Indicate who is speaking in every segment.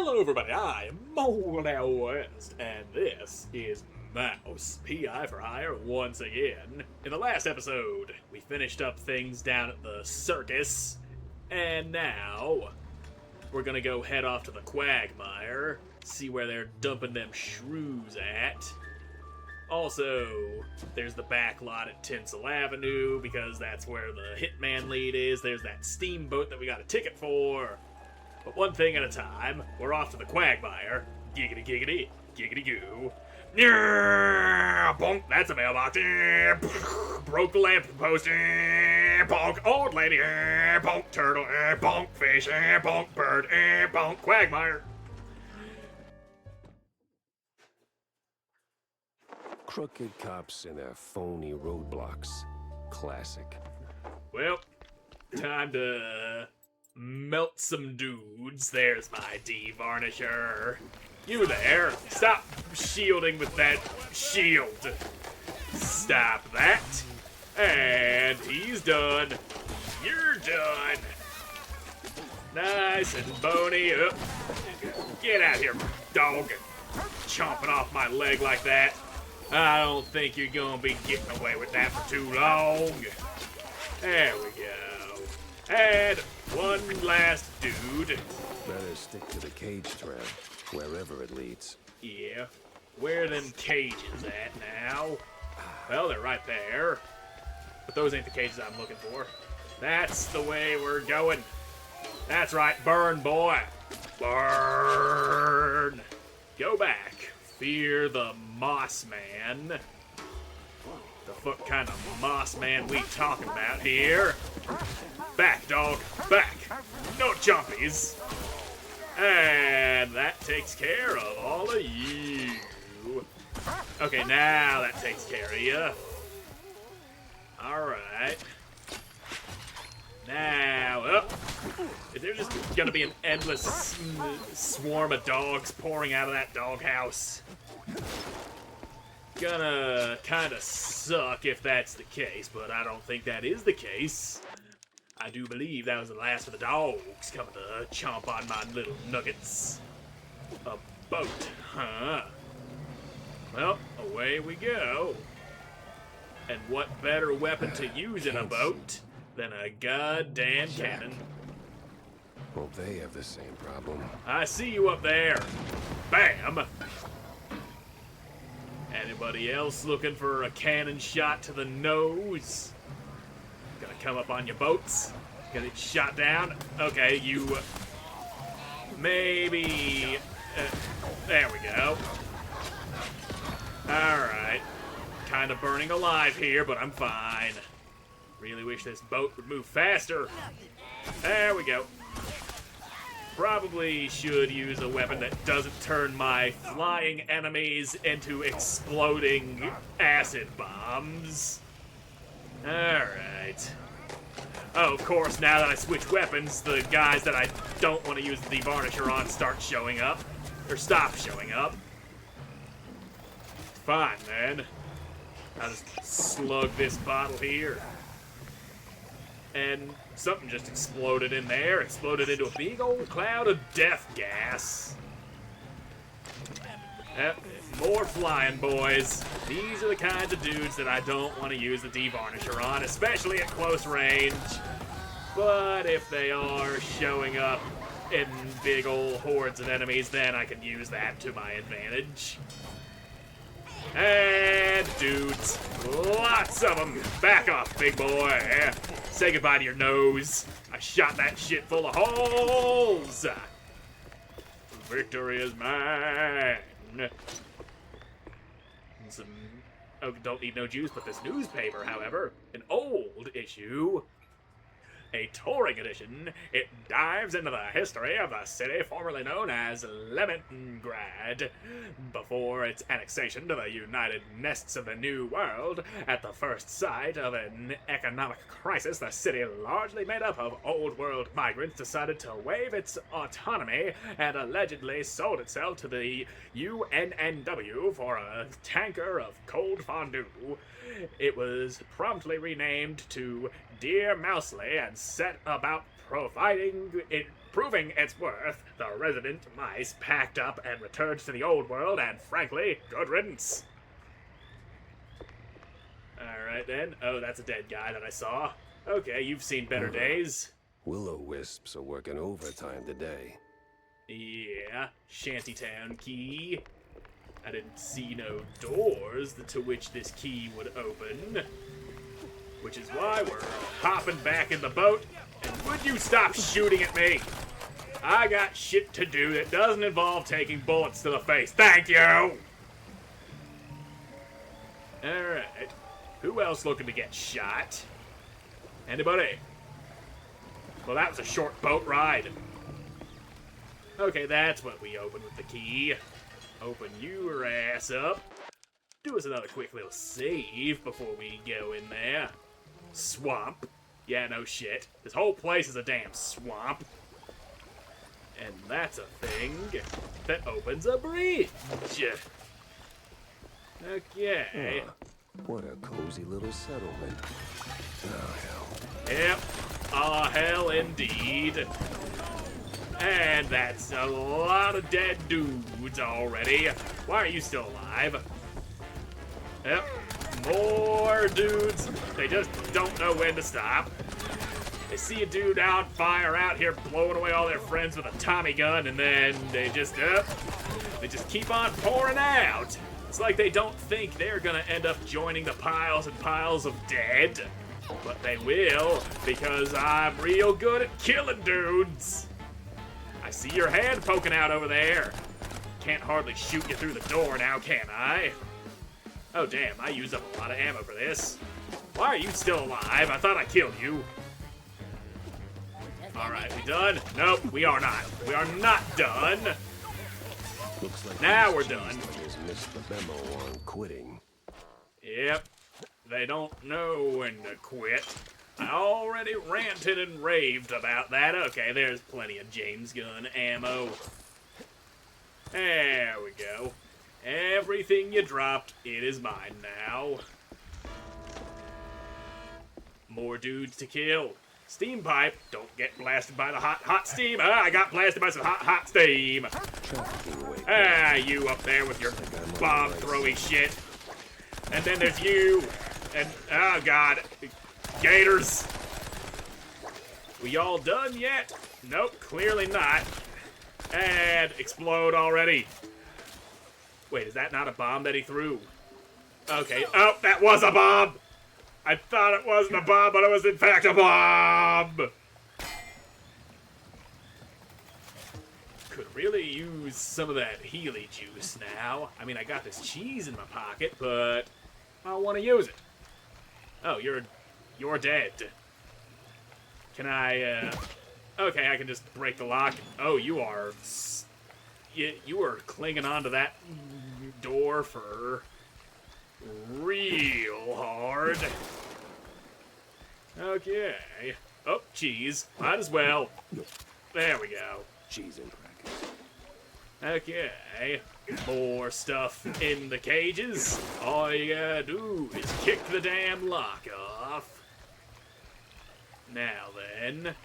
Speaker 1: Hello everybody, I am Moldy West, and this is Mouse, P.I. for Hire once again. In the last episode, we finished up things down at the circus, and now we're gonna go head off to the quagmire, see where they're dumping them shrews at. Also, there's the back lot at Tinsel Avenue, because that's where the Hitman lead is. There's that steamboat that we got a ticket for. But one thing at a time, we're off to the quagmire. Giggity giggity, giggity goo. Bonk, that's a mailbox. Broke the lamp post. Bonk, old lady. Bonk, turtle. Bonk, fish. Bonk, bird. Bonk, quagmire.
Speaker 2: Crooked cops and their phony roadblocks. Classic.
Speaker 1: Well, time to melt some dudes. There's my de-varnisher. You there. Stop shielding with that shield. Stop that. And he's done. You're done. Nice and bony. Get out here, dog. Chomping off my leg like that. I don't think you're gonna be getting away with that for too long. There we go. And one last dude.
Speaker 2: Better stick to the cage trail, wherever it leads.
Speaker 1: Yeah. Where are them cages at now? Well, they're right there. But those ain't the cages I'm looking for. That's the way we're going. That's right, burn, boy. Burn. Go back. Fear the Moss Man. The fuck kind of Moss Man we talking about here? Back, dog, back. No jumpies. And that takes care of all of you. Okay, now that takes care of you. Alright. Now, is there just gonna be an endless swarm of dogs pouring out of that doghouse? Gonna kinda suck if that's the case, but I don't think that is the case. I do believe that was the last of the dogs coming to chomp on my little nuggets. A boat, huh? Well, away we go. And what better weapon to use in a boat than a goddamn cannon?
Speaker 2: Well, they have the same problem.
Speaker 1: I see you up there. Bam! Anybody else looking for a cannon shot to the nose? Gonna come up on your boats? Gonna get shot down? Okay, you... maybe... there we go. Alright. Kinda burning alive here, but I'm fine. Really wish this boat would move faster. There we go. Probably should use a weapon that doesn't turn my flying enemies into exploding acid bombs. Alright. Oh, of course, now that I switch weapons, the guys that I don't want to use the varnisher on start showing up. Or stop showing up. Fine, then. I'll just slug this bottle here. And something just exploded in there. Exploded into a big old cloud of death gas. More flying, boys. These are the kinds of dudes that I don't want to use the de-varnisher on, especially at close range. But if they are showing up in big old hordes of enemies, then I can use that to my advantage. And dudes, lots of them. Back off, big boy. Say goodbye to your nose. I shot that shit full of holes. Victory is mine. Some don't need no juice, but this newspaper, however, an old issue. A touring edition, it dives into the history of the city formerly known as Lemongrad, before its annexation to the United Nests of the New World. At the first sight of an economic crisis, the city, largely made up of Old World migrants, decided to waive its autonomy and allegedly sold itself to the UNNW for a tanker of cold fondue. It was promptly renamed to Dear Mouseley and set about providing Proving its worth, the resident mice packed up and returned to the old world, and frankly, good riddance. Alright then. Oh, that's a dead guy that I saw. Okay, you've seen better days.
Speaker 2: Will-o-wisps are working overtime today.
Speaker 1: Yeah, shantytown key. I didn't see no doors to which this key would open. Which is why we're hopping back in the boat. And would you stop shooting at me? I got shit to do that doesn't involve taking bullets to the face. Thank you! Alright. Who else looking to get shot? Anybody? Well, that was a short boat ride. Okay, that's what we open with the key. Open your ass up. Do us another quick little save before we go in there. Swamp. Yeah, no shit. This whole place is a damn swamp. And that's a thing that opens a bridge. Okay.
Speaker 2: What a cozy little settlement. Oh, hell.
Speaker 1: Yep. Ah, hell indeed. And that's a lot of dead dudes already. Why are you still alive? Yep. More dudes. They just don't know when to stop. They see a dude on fire out here blowing away all their friends with a Tommy gun, and then they just keep on pouring out. It's like they don't think they're gonna end up joining the piles and piles of dead. But they will, because I'm real good at killing dudes. I see your hand poking out over there. Can't hardly shoot you through the door now, can I? Oh damn, I used up a lot of ammo for this. Why are you still alive? I thought I killed you. Alright, we done? Nope, we are not. We are not done.
Speaker 2: Looks like
Speaker 1: Now we're
Speaker 2: these
Speaker 1: done.
Speaker 2: cheeseburgers missed the memo on quitting.
Speaker 1: Yep, they don't know when to quit. I already ranted and raved about that. Okay, there's plenty of James gun ammo. There we go. Everything you dropped, it is mine now. More dudes to kill. Steam pipe, don't get blasted by the hot steam. Ah, I got blasted by some hot steam.
Speaker 2: Trafficking away.
Speaker 1: Ah, you up there with your bomb throwing shit. And then there's you. And, oh god, gators. We all done yet? Nope, clearly not. And explode already. Wait, is that not a bomb that he threw? Okay, oh, that was a bomb! I thought it wasn't a bomb, but it was in fact a bomb! Could really use some of that Healy juice now. I mean, I got this cheese in my pocket, but I don't want to use it. Oh, you're dead. Can I, okay, I can just break the lock. Oh, you are clinging onto that door for real hard. Okay. Oh, cheese. Might as well. There we go.
Speaker 2: Cheese and crackers.
Speaker 1: Okay. More stuff in the cages. All you gotta do is kick the damn lock off. Now then.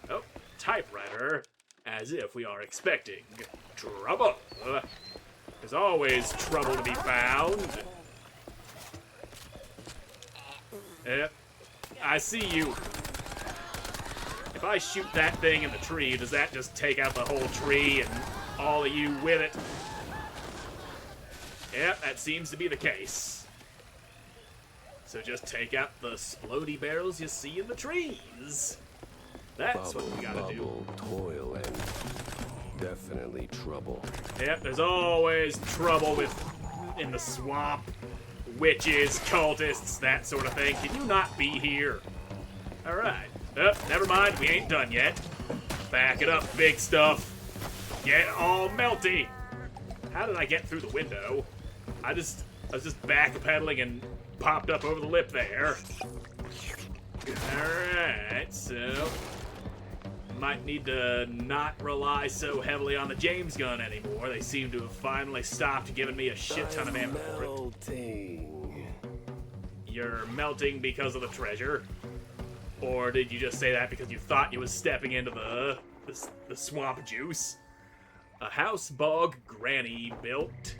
Speaker 1: Oh, typewriter. As if we are expecting trouble. There's always trouble to be found. Yep. I see you. If I shoot that thing in the tree, does that just take out the whole tree and all of you with it? Yep, that seems to be the case. So just take out the splody barrels you see in the trees. That's what we gotta do.
Speaker 2: Toil, and definitely trouble.
Speaker 1: Yep, there's always trouble in the swamp. Witches, cultists, that sort of thing. Can you not be here? Alright. Oh, never mind, we ain't done yet. Back it up, big stuff. Get all melty. How did I get through the window? I was just backpedaling and popped up over the lip there. Alright, so might need to not rely so heavily on the James gun anymore. They seem to have finally stopped giving me a shit ton of ammo for it.
Speaker 2: Melting.
Speaker 1: You're melting because of the treasure? Or did you just say that because you thought you was stepping into the the swamp juice. A house bog granny built.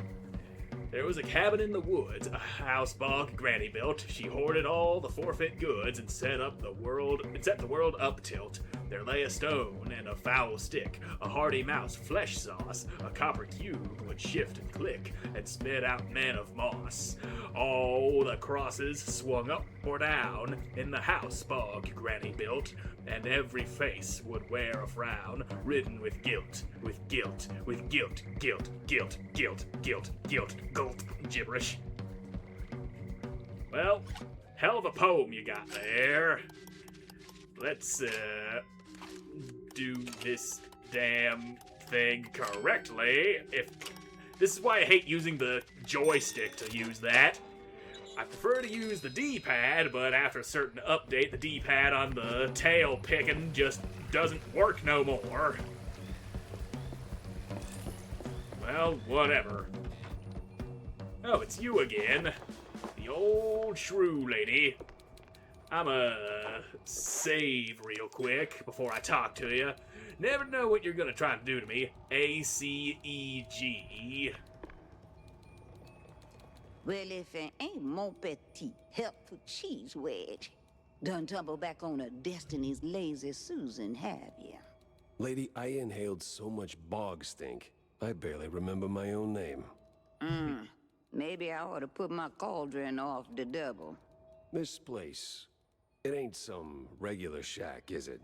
Speaker 1: There was a cabin in the woods, a house bog granny built. She hoarded all the forfeit goods and set the world up tilt. There lay a stone and a foul stick, a hardy mouse flesh sauce, a copper cube would shift and click and spit out men of moss. All the crosses swung up or down in the house bog granny built, and every face would wear a frown, ridden with guilt, with guilt, with guilt, guilt, guilt, guilt, guilt, guilt, gulp, gibberish. Well, hell of a poem you got there. Let's, do this damn thing correctly. This is why I hate using the joystick to use that. I prefer to use the D-pad, but after a certain update, the D-pad on the tail picking just doesn't work no more. Well, whatever. Oh, it's you again. The old shrew lady. I'ma save real quick before I talk to you. Never know what you're gonna try to do to me. ACEG.
Speaker 3: Well, if it ain't mon petit helpful cheese wedge, done tumble back on a Destiny's lazy Susan, have ya?
Speaker 2: Lady, I inhaled so much bog stink, I barely remember my own name.
Speaker 3: Maybe I ought to put my cauldron off the double.
Speaker 2: This place, it ain't some regular shack, is it?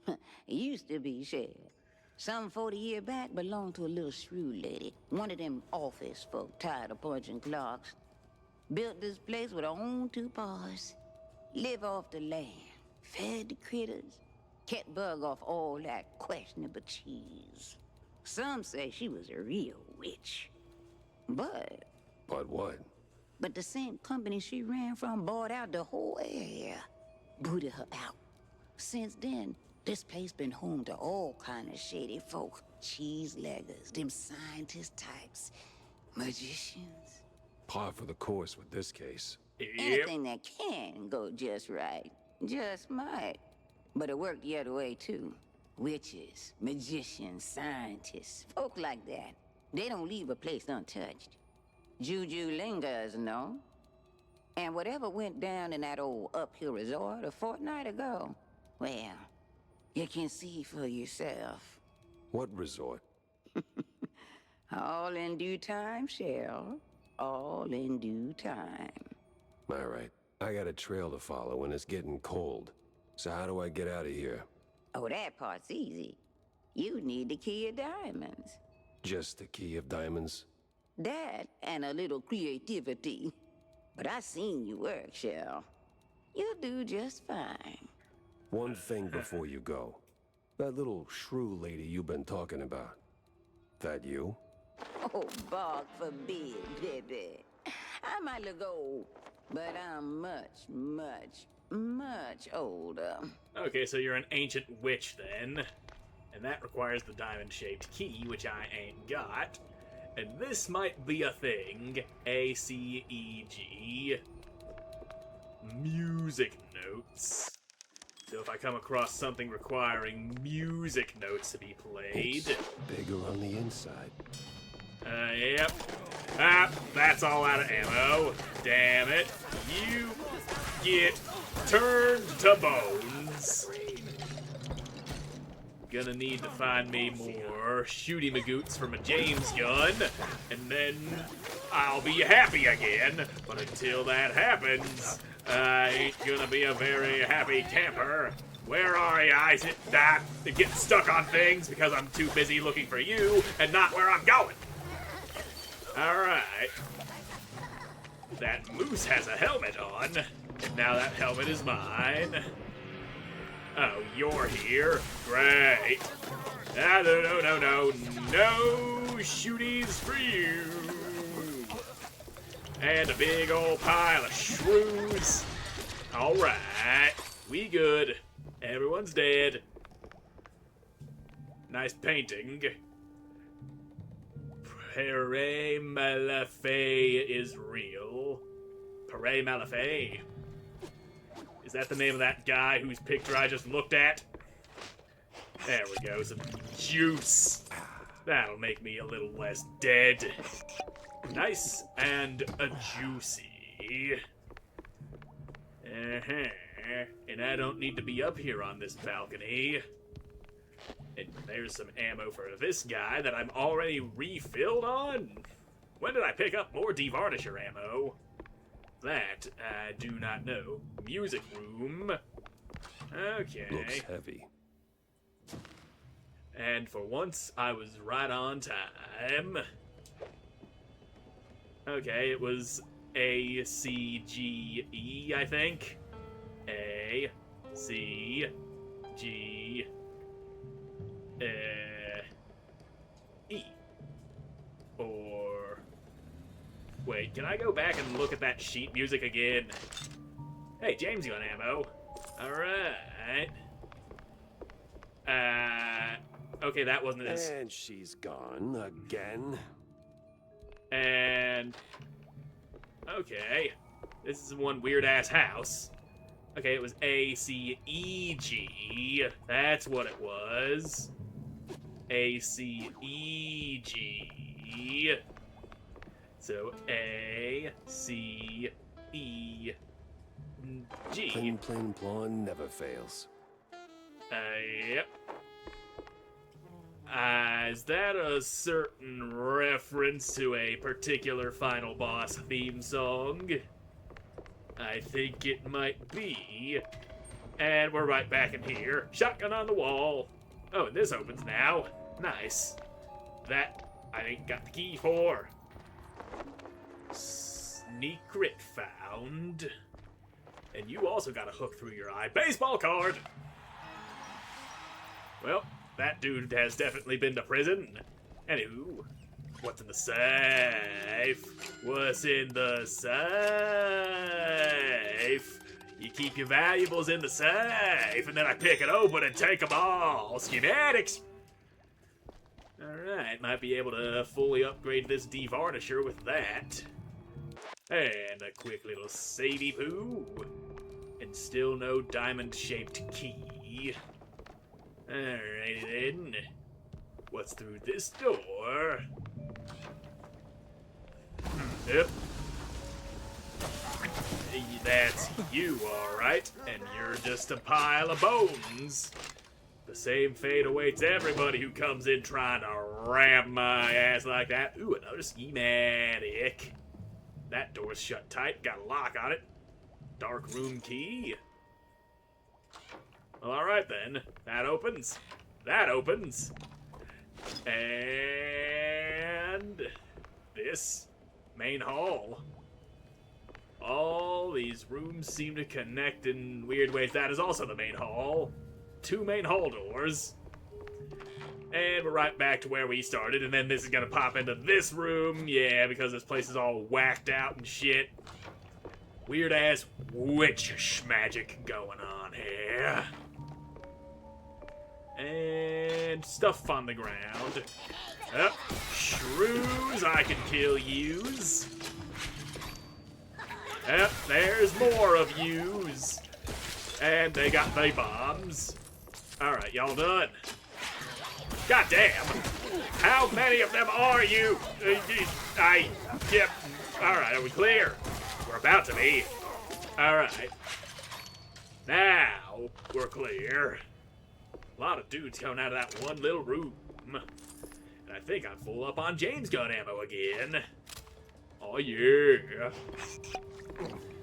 Speaker 3: It used to be, Shell. Some 40 years back belonged to a little shrew lady. One of them office folk tired of punching clocks. Built this place with her own two paws. Live off the land. Fed the critters. Kept bug off all that questionable cheese. Some say she was a real witch. But
Speaker 2: what?
Speaker 3: But the same company she ran from bought out the whole area. Booted her out. Since then, this place been home to all kind of shady folk. Cheese leggers, them scientist types, magicians.
Speaker 2: Par for the course with this case.
Speaker 1: Yep.
Speaker 3: Anything that can go just right, just might. But it worked the other way too. Witches, magicians, scientists, folk like that. They don't leave a place untouched. Juju lingers, no? And whatever went down in that old uphill resort a fortnight ago, well, you can see for yourself.
Speaker 2: What resort?
Speaker 3: All in due time, Shell. All in due time.
Speaker 2: All right, I got a trail to follow and it's getting cold. So how do I get out of here?
Speaker 3: Oh, that part's easy. You need the key of diamonds.
Speaker 2: Just the key of diamonds?
Speaker 3: That and a little creativity. But I seen you work, Shell. You'll do just fine.
Speaker 2: One thing before you go. That little shrew lady you've been talking about. That you?
Speaker 3: Oh, bog forbid, baby. I might look old, but I'm much, much, much older.
Speaker 1: Okay, so you're an ancient witch then. And that requires the diamond-shaped key, which I ain't got. And this might be a thing. ACEG. Music notes. So if I come across something requiring music notes to be played...
Speaker 2: It's bigger on the inside.
Speaker 1: Yep. Ah, that's all out of ammo. Damn it. You get turned to bones. Gonna need to find me more shooty magoots for my James gun, and then I'll be happy again. But until that happens, I ain't gonna be a very happy camper. Where are ya? I sit that get stuck on things because I'm too busy looking for you and not where I'm going. Alright. That moose has a helmet on, and now that helmet is mine. Oh, you're here. Great. Ah, no shooties for you. And a big old pile of shrews. Alright, we good. Everyone's dead. Nice painting. Pere Malafay is real. Pere Malafay. Is that the name of that guy whose picture I just looked at? There we go, some juice. That'll make me a little less dead. Nice and a juicy. And I don't need to be up here on this balcony. And there's some ammo for this guy that I'm already refilled on. When did I pick up more devarnisher ammo? That I do not know. Music room. Okay.
Speaker 2: Looks heavy.
Speaker 1: And for once, I was right on time. Okay, it was A, C, G, E, I think. A, C, G, E. Or... Wait, can I go back and look at that sheet music again? Hey, James got ammo. Alright. Okay, that wasn't as...
Speaker 2: And she's gone again.
Speaker 1: And... Okay. This is one weird-ass house. Okay, it was A, C, E, G. That's what it was. A, C, E, G. So, A, C, E, G.
Speaker 2: Plain, plain, plain never fails.
Speaker 1: Yep. Is that a certain reference to a particular final boss theme song? I think it might be. And we're right back in here. Shotgun on the wall. Oh, and this opens now. Nice. That I ain't got the key for. Secret found. And you also got a hook through your eye. Baseball card! Well, that dude has definitely been to prison. Anywho, what's in the safe? What's in the safe? You keep your valuables in the safe, and then I pick it open and take them all. Schematics! Alright, might be able to fully upgrade this devarnisher with that. And a quick little savey poo. And still no diamond-shaped key. Alrighty then. What's through this door? Yep. That's you, alright. And you're just a pile of bones. The same fate awaits everybody who comes in trying to ram my ass like that. Ooh, another schematic. That door's shut tight, got a lock on it. Dark room key. Well, alright then. That opens. That opens. And... this main hall. All these rooms seem to connect in weird ways. That is also the main hall. 2 main hall doors. And we're right back to where we started, and then this is gonna pop into this room. Yeah, because this place is all whacked out and shit. Weird-ass witch magic going on here. And stuff on the ground. Oh, shrews, I can kill yous. Yep, there's more of yous. And they got the bombs. Alright, y'all done? God damn! How many of them are you? Yep. Alright, are we clear? We're about to be. Alright. Now, we're clear. A lot of dudes coming out of that one little room. And I think I'm full up on James gun ammo again. Oh yeah.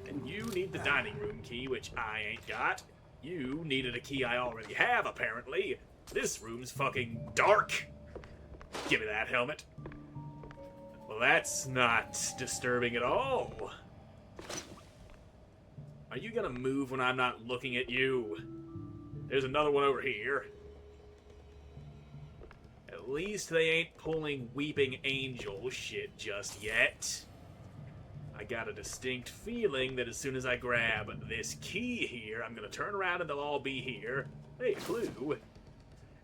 Speaker 1: And you need the dining room key, which I ain't got. You needed a key I already have, apparently. This room's fucking dark. Give me that helmet. Well, that's not disturbing at all. Are you gonna move when I'm not looking at you? There's another one over here. At least they ain't pulling Weeping Angel shit just yet. I got a distinct feeling that as soon as I grab this key here, I'm gonna turn around and they'll all be here. Hey, clue.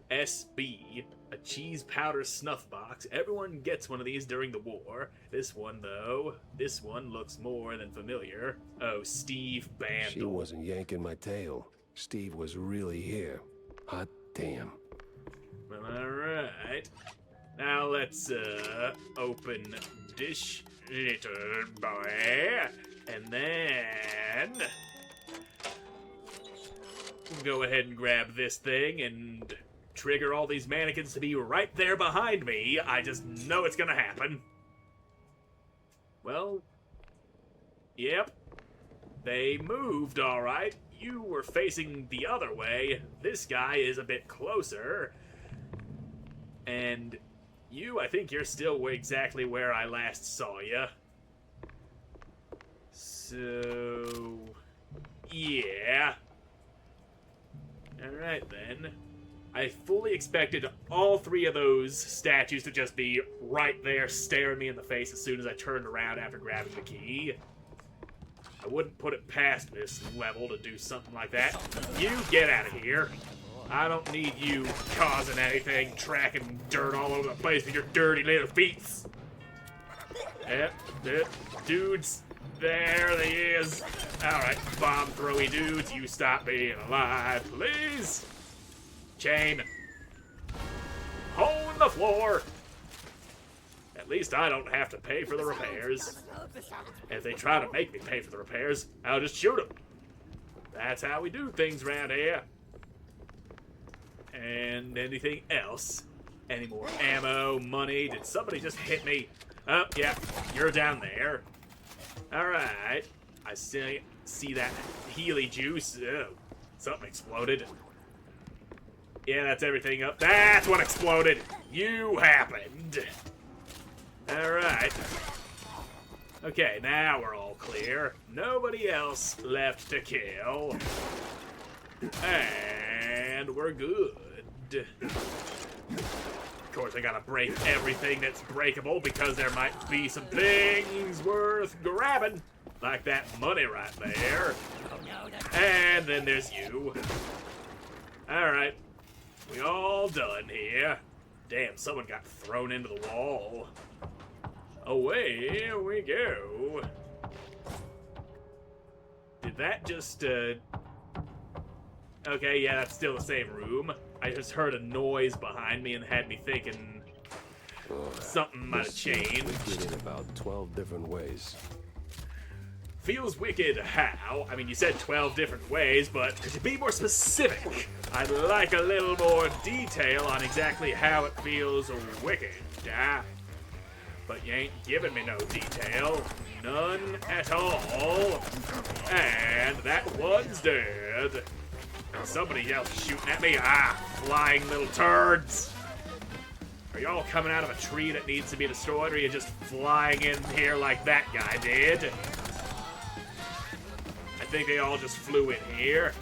Speaker 1: SB, a cheese powder snuff box. Everyone gets one of these during the war. This one, though, this one looks more than familiar. Oh, Steve Bandle.
Speaker 2: She wasn't yanking my tail. Steve was really here. Hot damn.
Speaker 1: Well, alright. Now let's, open this little boy. And then... we'll go ahead and grab this thing and trigger all these mannequins to be right there behind me. I just know it's gonna happen. Well... yep. They moved, alright. You were facing the other way. This guy is a bit closer. And you, I think you're still exactly where I last saw you. So... yeah. Alright then. I fully expected all three of those statues to just be right there staring me in the face as soon as I turned around after grabbing the key. I wouldn't put it past this level to do something like that. You get out of here. I don't need you causing anything, tracking dirt all over the place with your dirty little feet. Yep, dudes, there he is. Alright, bomb throwy dudes, you stop being alive, please. Chain. Hole in the floor. At least I don't have to pay for the repairs. If they try to make me pay for the repairs, I'll just shoot them. That's how we do things around here. And anything else? Any more ammo, money? Did somebody just hit me? Oh, yeah, you're down there. Alright. I see that Healy juice. Oh, something exploded. Yeah, that's everything up. That's what exploded. You happened. Alright. Okay, now we're all clear. Nobody else left to kill. And we're good. Of course, I gotta break everything that's breakable because there might be some things worth grabbing. Like that money right there. And then there's you. Alright. We all done here. Damn, someone got thrown into the wall. Away we go. Did that just, Okay, yeah, that's still the same room. I just heard a noise behind me and had me thinking something might have changed.
Speaker 2: Wicked in about 12 different ways.
Speaker 1: Feels wicked how? I mean, you said 12 different ways, but could you be more specific? I'd like a little more detail on exactly how it feels wicked. But you ain't giving me no detail. None at all. And that one's dead. Somebody else shooting at me. Flying little turds. Are y'all coming out of a tree that needs to be destroyed, or are you just flying in here like that guy did? I think they all just flew in here.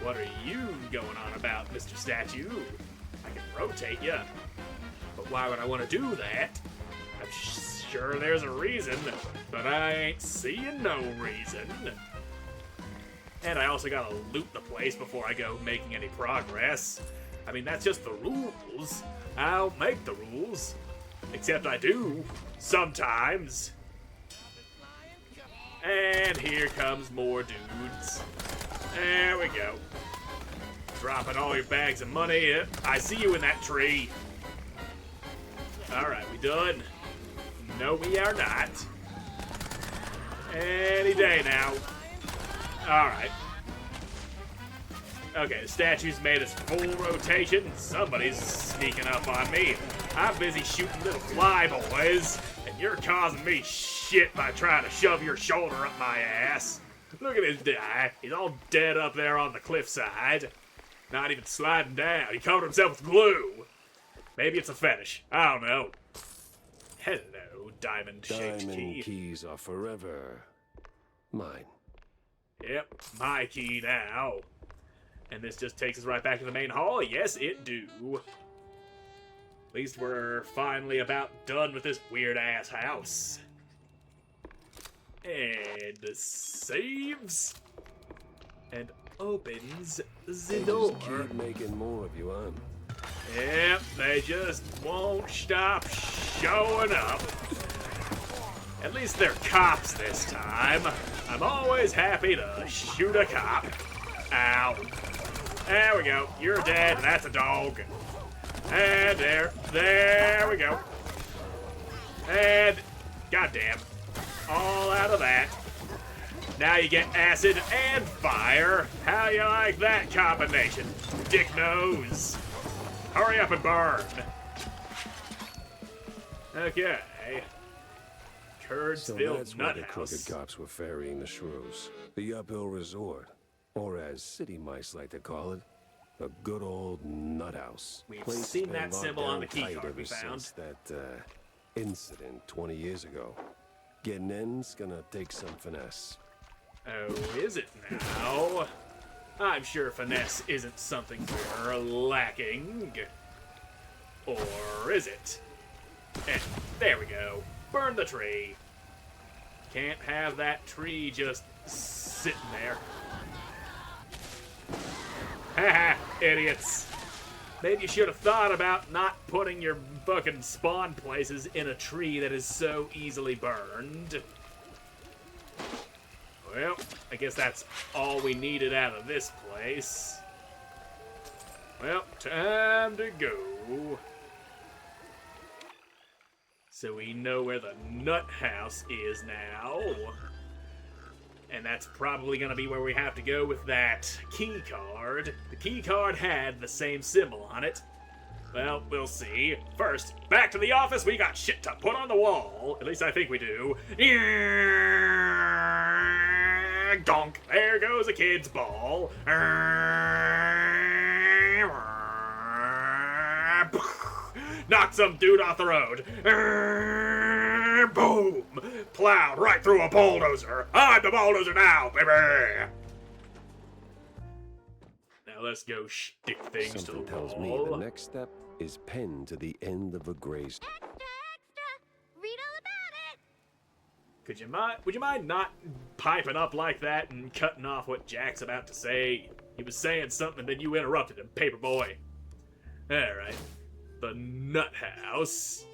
Speaker 1: What are you going on about, Mr. Statue? I can rotate you. But why would I want to do that? I'm sure there's a reason, but I ain't seeing no reason. And I also gotta loot the place before I go making any progress. I mean, that's just the rules. I don't make the rules. Except I do. Sometimes. And here comes more dudes. There we go. Dropping all your bags of money. I see you in that tree. Alright, we done? No, we are not. Any day now. Alright. Okay, the statue's made its full rotation. Somebody's sneaking up on me. I'm busy shooting little fly boys, and you're causing me shit by trying to shove your shoulder up my ass. Look at this guy. He's all dead up there on the cliffside. Not even sliding down. He covered himself with glue. Maybe it's a fetish. I don't know. Hello, diamond-shaped key.
Speaker 2: Diamond keys are forever mine.
Speaker 1: Yep, my key now. And this just takes us right back to the main hall. Yes, it do. At least we're finally about done with this weird-ass house. And saves. And opens the door.
Speaker 2: Just keep making more of you, huh?
Speaker 1: Yep, they just won't stop showing up. At least they're cops this time. I'm always happy to shoot a cop. Ow. There we go. You're dead. That's a dog. And there we go. And, goddamn, all out of that. Now you get acid and fire. How you like that combination, dick nose? Hurry up and burn. Okay.
Speaker 2: So
Speaker 1: Curdsville
Speaker 2: that's where
Speaker 1: Nut
Speaker 2: the crooked
Speaker 1: House.
Speaker 2: cops were ferrying the shrews. The uphill resort. Or as city mice like to call it, a good old nut house.
Speaker 1: We've
Speaker 2: Place
Speaker 1: seen
Speaker 2: been
Speaker 1: that
Speaker 2: locked
Speaker 1: symbol on
Speaker 2: down
Speaker 1: the key
Speaker 2: tight
Speaker 1: card
Speaker 2: ever
Speaker 1: we found.
Speaker 2: since that incident 20 years ago. Getting in's gonna take some finesse.
Speaker 1: Oh, is it now? I'm sure finesse isn't something we're lacking. Or is it? And there we go. Burn the tree. Can't have that tree just sitting there. Haha, idiots. Maybe you should have thought about not putting your fucking spawn places in a tree that is so easily burned. Well, I guess that's all we needed out of this place. Well, time to go. So we know where the nut house is now. And that's probably gonna be where we have to go with that key card. The key card had the same symbol on it. Well, we'll see. First, back to the office. We got shit to put on the wall. At least I think we do. Donk. There goes a kid's ball. Knocked some dude off the road. Boom! Plowed right through a bulldozer. I'm the bulldozer now, baby! Now let's go stick things
Speaker 2: Something
Speaker 1: to the
Speaker 2: tells me
Speaker 1: wall.
Speaker 2: the next step is pinned to the end of a gray.
Speaker 4: Extra, extra! Read all about it!
Speaker 1: Would you mind not piping up like that and cutting off what Jack's about to say? He was saying something and then you interrupted him, paperboy. Alright. The Nut House.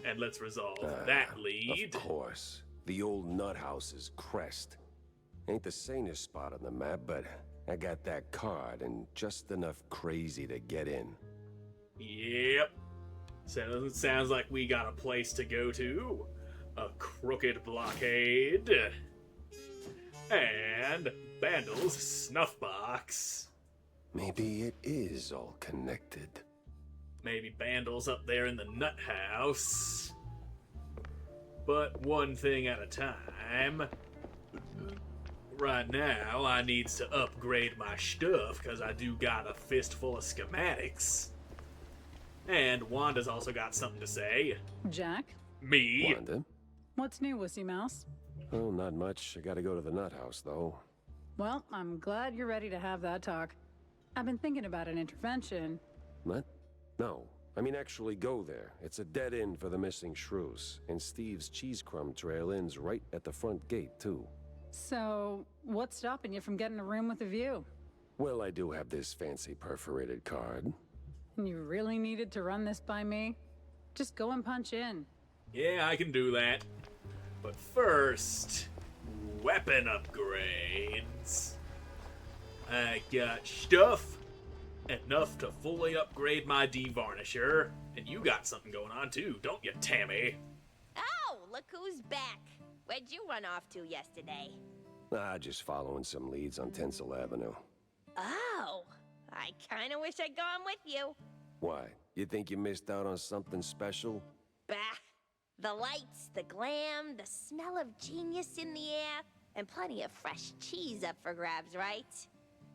Speaker 1: And let's resolve that lead.
Speaker 2: Of course. The old nut house's crest. Ain't the sanest spot on the map, but I got that card and just enough crazy to get in.
Speaker 1: Yep. Sounds like we got a place to go to. A crooked blockade. And Bandle's snuff box.
Speaker 2: Maybe it is all connected.
Speaker 1: Maybe Bandle's up there in the nut house. But one thing at a time. Right now, I needs to upgrade my stuff, because I do got a fistful of schematics. And Wanda's also got something to say.
Speaker 5: Jack,
Speaker 1: Me.
Speaker 2: Wanda?
Speaker 5: what's new, Wussy Mouse?
Speaker 2: Oh, not much. I gotta go to the nut house, though.
Speaker 5: Well, I'm glad you're ready to have that talk. I've been thinking about an intervention.
Speaker 2: What? No. I mean, actually go there. It's a dead end for the missing shrews. And Steve's cheese crumb trail ends right at the front gate, too.
Speaker 5: So, what's stopping you from getting a room with a view?
Speaker 2: Well, I do have this fancy perforated card.
Speaker 5: You really needed to run this by me? Just go and punch in.
Speaker 1: Yeah, I can do that. But first, weapon upgrades. I got stuff enough to fully upgrade my devarnisher. And you got something going on too, don't you, Tammy?
Speaker 4: Oh, look who's back. Where'd you run off to yesterday?
Speaker 2: Just following some leads on Tinsel Avenue.
Speaker 4: Oh, I kinda wish I'd gone with you.
Speaker 2: Why? You think you missed out on something special?
Speaker 4: Bah. The lights, the glam, the smell of genius in the air, and plenty of fresh cheese up for grabs, right?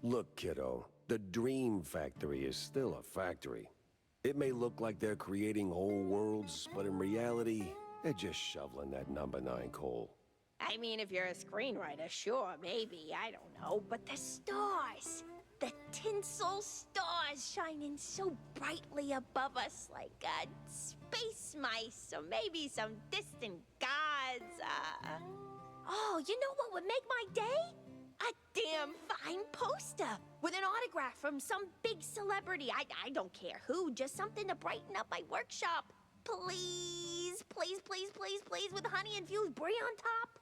Speaker 2: Look, kiddo, the Dream Factory is still a factory. It may look like they're creating whole worlds, but in reality, they're just shoveling that number 9 coal.
Speaker 4: I mean, if you're a screenwriter, sure, maybe, I don't know. But the stars, the tinsel stars shining so brightly above us like space mice or maybe some distant gods. Oh, you know what would make my day? A damn fine poster with an autograph from some big celebrity. I don't care who, just something to brighten up my workshop. Please, please, please, please, please, with honey-infused brie on top.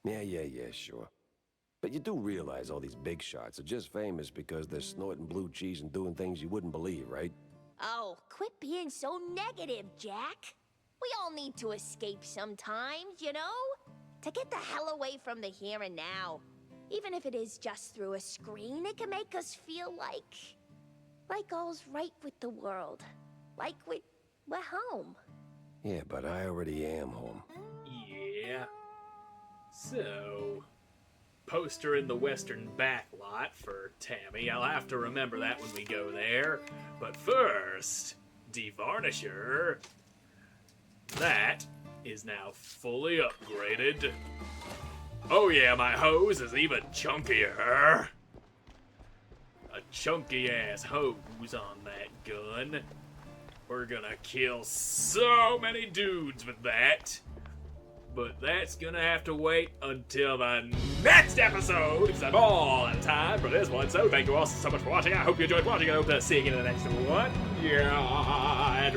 Speaker 2: Yeah, sure. But you do realize all these big shots are just famous because they're snorting blue cheese and doing things you wouldn't believe, right?
Speaker 4: Oh, quit being so negative, Jack. We all need to escape sometimes, you know? To get the hell away from the here and now. Even if it is just through a screen, it can make us feel like all's right with the world. Like we're home.
Speaker 2: Yeah, but I already am home.
Speaker 1: Yeah. So, poster in the western backlot for Tammy. I'll have to remember that when we go there. But first, Devarnisher. That is now fully upgraded. Oh yeah, my hose is even chunkier. A chunky ass hose on that gun. We're gonna kill so many dudes with that. But that's gonna have to wait until the next episode, because I'm all out of time for this one. So thank you all so much for watching. I hope you enjoyed watching. I hope to see you in the next one. Yeah.